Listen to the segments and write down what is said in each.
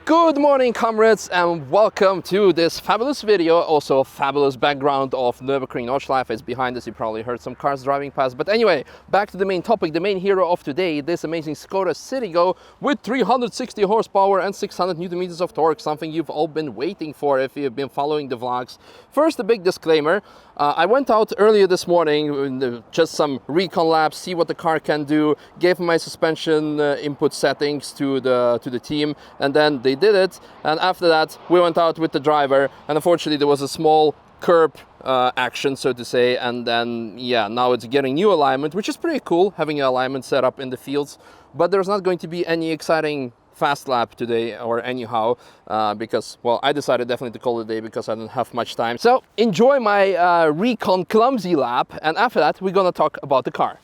Good morning, comrades, and welcome to this fabulous video. Also a fabulous background of Nürburgring Nordschleife is behind us. You probably heard some cars driving past. But anyway, back to the main topic, the main hero of today, this amazing Škoda Citigo with 360 horsepower and 600 Newton meters of torque, something you've all been waiting for if you've been following the vlogs. First, a big disclaimer. I went out earlier this morning, just some recon laps, see what the car can do, gave my suspension input settings to the team, and then they did it. And after that, we went out with the driver, and unfortunately there was a small curb action, so to say, and then yeah, now it's getting new alignment, which is pretty cool, having an alignment set up in the fields. But there's not going to be any exciting fast lap today or anyhow, because, well, I decided definitely to call it a day because I didn't have much time. So enjoy my recon clumsy lap, and after that we're gonna talk about the car.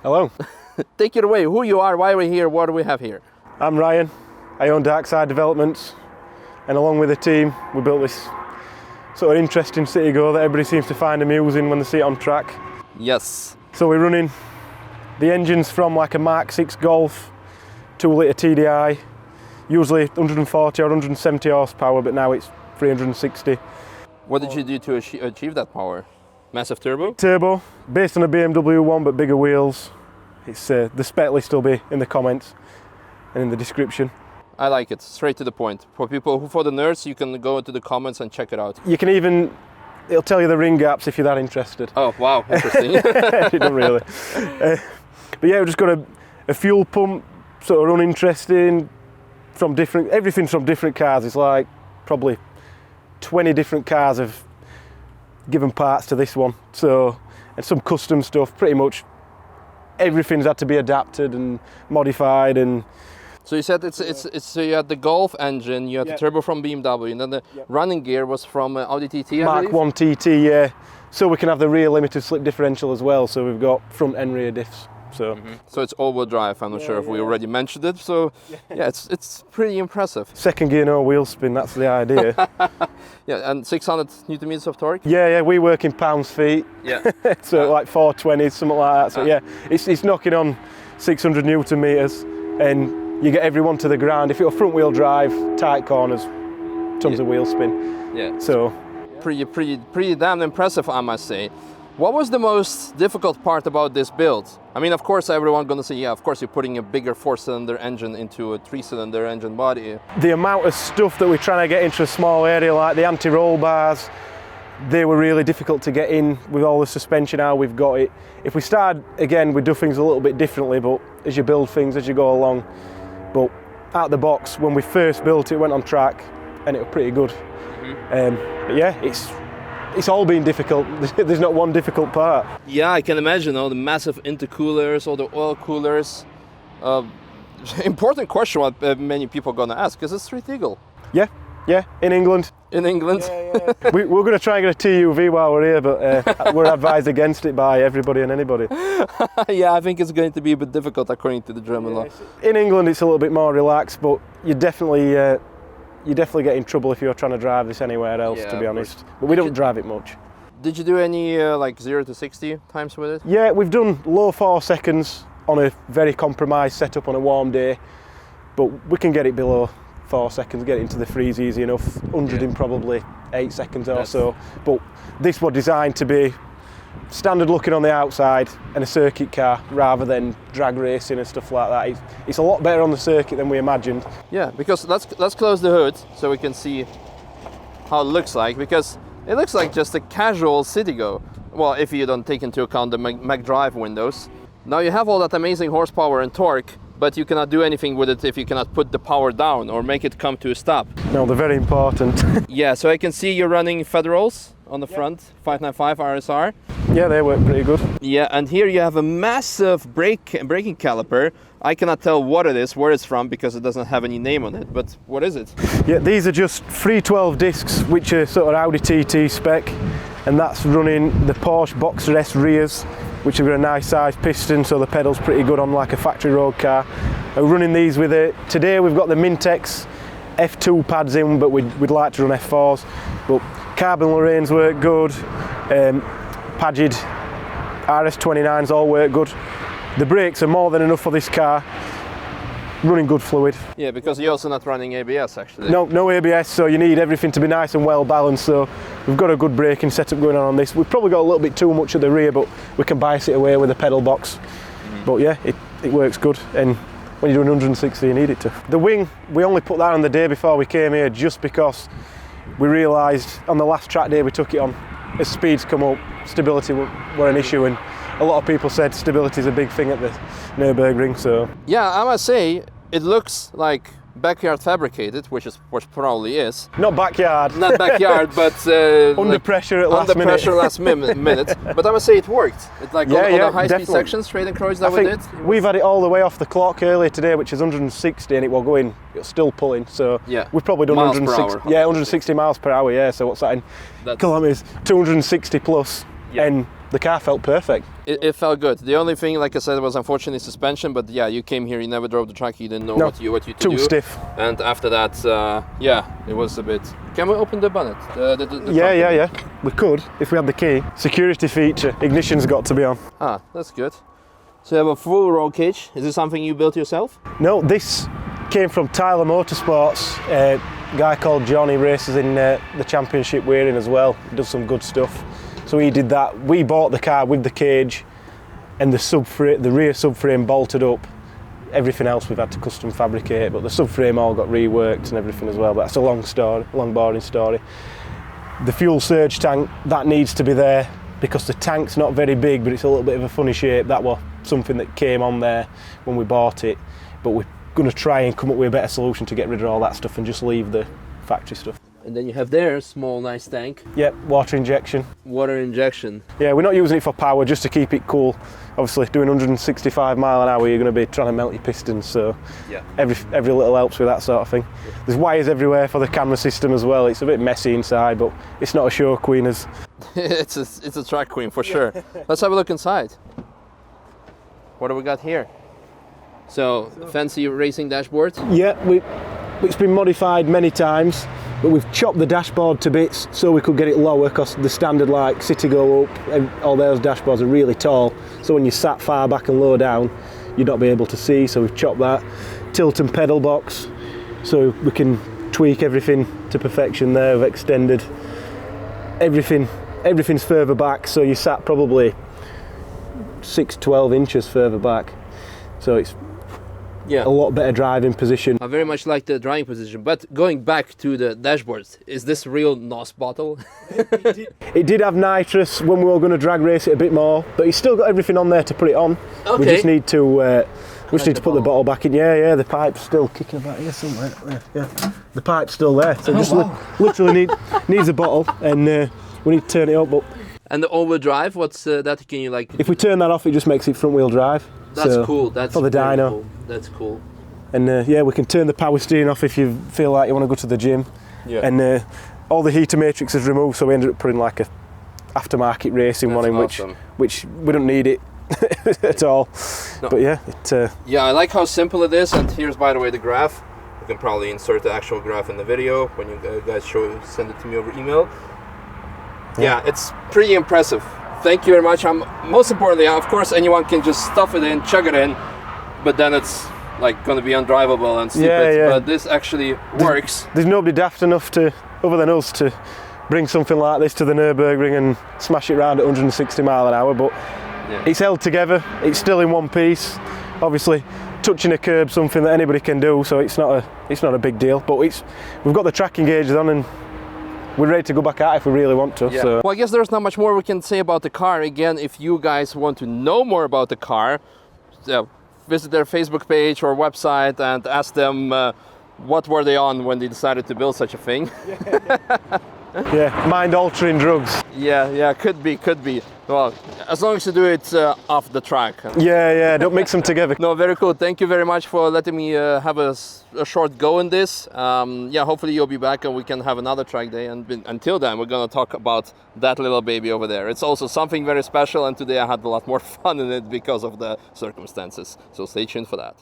Hello. Take it away. Who you are, why we're here, what do we have here? I'm Ryan. I own Darkside Developments, and along with the team, we built this sort of interesting Citigo that everybody seems to find amusing when they see it on track. Yes. So we're running the engines from like a Mark 6 Golf 2-litre TDI, usually 140 or 170 horsepower, but now it's 360. What did you do to achieve that power? Massive turbo? Turbo, based on a BMW one, but bigger wheels. It's the spec list will be in the comments and in the description. I like it, straight to the point. For the nerds, you can go into the comments and check it out. You can even, it'll tell you the ring gaps if you're that interested. Oh, wow, interesting. It don't really. But yeah, we've just got a fuel pump, sort of uninteresting, everything's from different cars. It's like probably 20 different cars have given parts to this one. So, and some custom stuff, pretty much everything's had to be adapted and modified. And so you said so you had the Golf engine, you had the turbo from BMW, and then the running gear was from Audi TT, Mark 1 TT, yeah. So we can have the rear limited slip differential as well. So we've got front and rear diffs. So, so it's all-wheel drive. I'm not sure if we already mentioned it. So yeah, it's pretty impressive. Second gear, no wheel spin. That's the idea. Yeah, and 600 Newton meters of torque. Yeah, we work in pounds feet. Yeah. So like 420, something like that. So yeah, it's knocking on 600 Newton meters, and you get everyone to the ground. If you're front wheel drive, tight corners, tons of wheel spin. Yeah. So pretty damn impressive, I must say. What was the most difficult part about this build? I mean, of course, everyone's gonna say, yeah, of course, you're putting a bigger 4-cylinder engine into a 3-cylinder engine body. The amount of stuff that we're trying to get into a small area, like the anti-roll bars, they were really difficult to get in with all the suspension, how we've got it. If we started again, we'd do things a little bit differently, but as you build things, as you go along. But out the box, when we first built it, went on track, and it was pretty good. But yeah, it's all been difficult. There's not one difficult part. Yeah, I can imagine all the massive intercoolers, all the oil coolers. Important question what many people are gonna ask, is it street legal? Yeah, in England. In England? Yeah. We're going to try and get a TUV while we're here, but we're advised against it by everybody and anybody. Yeah, I think it's going to be a bit difficult according to the German law. In England it's a little bit more relaxed, but you definitely get in trouble if you're trying to drive this anywhere else, to be honest. But we don't drive it much. Did you do any like 0 to 60 times with it? Yeah, we've done low 4 seconds on a very compromised setup on a warm day, but we can get it below 4 seconds, get it into the freeze easy enough. 100 in probably 8 seconds or so. But this was designed to be standard looking on the outside and a circuit car rather than drag racing and stuff like that. It's a lot better on the circuit than we imagined. Yeah, because let's close the hood so we can see how it looks like, because it looks like just a casual Citigo. Well, if you don't take into account the Mac Drive windows. Now you have all that amazing horsepower and torque, but you cannot do anything with it if you cannot put the power down or make it come to a stop. No, they're very important. Yeah, so I can see you're running Federals on the front, 595 RSR. Yeah, they work pretty good. Yeah, and here you have a massive braking caliper. I cannot tell what it is, where it's from, because it doesn't have any name on it, but what is it? Yeah, these are just 312 discs, which are sort of Audi TT spec, and that's running the Porsche Boxer S rears, which have got a nice size piston, so the pedal's pretty good on like a factory road car. We're running these with it. Today we've got the Mintex F2 pads in, but we'd like to run F4s. But carbon Lorraines work good, Pagid RS29s all work good. The brakes are more than enough for this car. Running good fluid. Yeah, because you're also not running ABS actually. No ABS, so you need everything to be nice and well balanced, so we've got a good braking setup going on this. We've probably got a little bit too much at the rear, but we can bias it away with a pedal box. But yeah, it works good, and when you're doing 160 you need it to. The wing, we only put that on the day before we came here just because we realised on the last track day we took it on, as speeds come up, stability were an issue, and a lot of people said stability is a big thing at the Nürburgring, so. Yeah, I must say, it looks like backyard fabricated, which probably is. Not backyard. Not backyard, but under pressure at last minute. Under pressure last minute. But I must say it worked. It's like on the high-speed sections, straight and cross that we did. We've had it all the way off the clock earlier today, which is 160, and it was going, it's still pulling. So yeah, we've probably done 160. Yeah, 160 miles per hour. Yeah. So what's that in kilometers? 260 plus, and the car felt perfect. It felt good. The only thing, like I said, was unfortunately suspension. But yeah, you came here, you never drove the track, you didn't know what you to do. Too stiff. And after that, yeah, it was a bit. Can we open the bonnet? Yeah. We could if we had the key. Security feature. Ignition's got to be on. Ah, that's good. So you have a full roll cage. Is this something you built yourself? No, this came from Tyler Motorsports. A guy called John, he races in the championship we're in as well. He does some good stuff. So he did that. We bought the car with the cage and the rear subframe bolted up. Everything else we've had to custom fabricate, but the subframe all got reworked and everything as well. But that's a long boring story. The fuel surge tank, that needs to be there because the tank's not very big, but it's a little bit of a funny shape. That was something that came on there when we bought it, but we're going to try and come up with a better solution to get rid of all that stuff and just leave the factory stuff. And then you have there a small nice tank. Yep, water injection. Water injection. Yeah, we're not using it for power, just to keep it cool. Obviously, doing 165 mile an hour, you're going to be trying to melt your pistons, so yeah, every little helps with that sort of thing. There's wires everywhere for the camera system as well. It's a bit messy inside, but it's not a show queen as. it's a track queen for sure. Let's have a look inside. What do we got here? So fancy racing dashboard. Yeah, it's been modified many times. But we've chopped the dashboard to bits so we could get it lower because the standard like Citigo up, all those dashboards are really tall. So when you sat far back and low down, you'd not be able to see. So we've chopped that. Tilt and pedal box, so we can tweak everything to perfection there. We've extended everything's further back. So you sat probably 6-12 inches further back. So it's a lot better driving position. I very much like the driving position, but going back to the dashboards, is this real NOS bottle? It did have nitrous when we were going to drag race it a bit more, but it's still got everything on there to put it on. Okay. We just need to put the bottle back in. Yeah, the pipe's still kicking about here somewhere. Yeah, the pipe's still there. So literally needs a bottle, and we need to turn it up. But and the all-wheel drive, what's that? Can you like? If we turn that off, it just makes it front-wheel drive. That's cool. That's for the dyno. Cool. That's cool. And we can turn the power steering off if you feel like you want to go to the gym. Yeah. And all the heater matrix is removed, so we ended up putting like a aftermarket racing one in, awesome. which we don't need it at all. No. But yeah, yeah, I like how simple it is. And here's, by the way, the graph. You can probably insert the actual graph in the video when you guys send it to me over email. Yeah, it's pretty impressive. Thank you very much. Most importantly, of course, anyone can just stuff it in, chug it in, but then it's like going to be undrivable and stupid. Yeah. But this actually works. There's nobody daft enough other than us to bring something like this to the Nürburgring and smash it around at 160 mile an hour. But it's held together. It's still in one piece. Obviously, touching a curb, something that anybody can do, so it's not a big deal. But we've got the tracking gauges on and we're ready to go back out if we really want to. Yeah. So. Well, I guess there's not much more we can say about the car. Again, if you guys want to know more about the car, visit their Facebook page or website and ask them what were they on when they decided to build such a thing. Yeah, mind-altering drugs. Yeah, could be. Well, as long as you do it off the track. Yeah, don't mix them together. No, very cool. Thank you very much for letting me have a short go in this. Yeah, hopefully you'll be back and we can have another track day. And until then, we're going to talk about that little baby over there. It's also something very special, and today I had a lot more fun in it because of the circumstances. So stay tuned for that.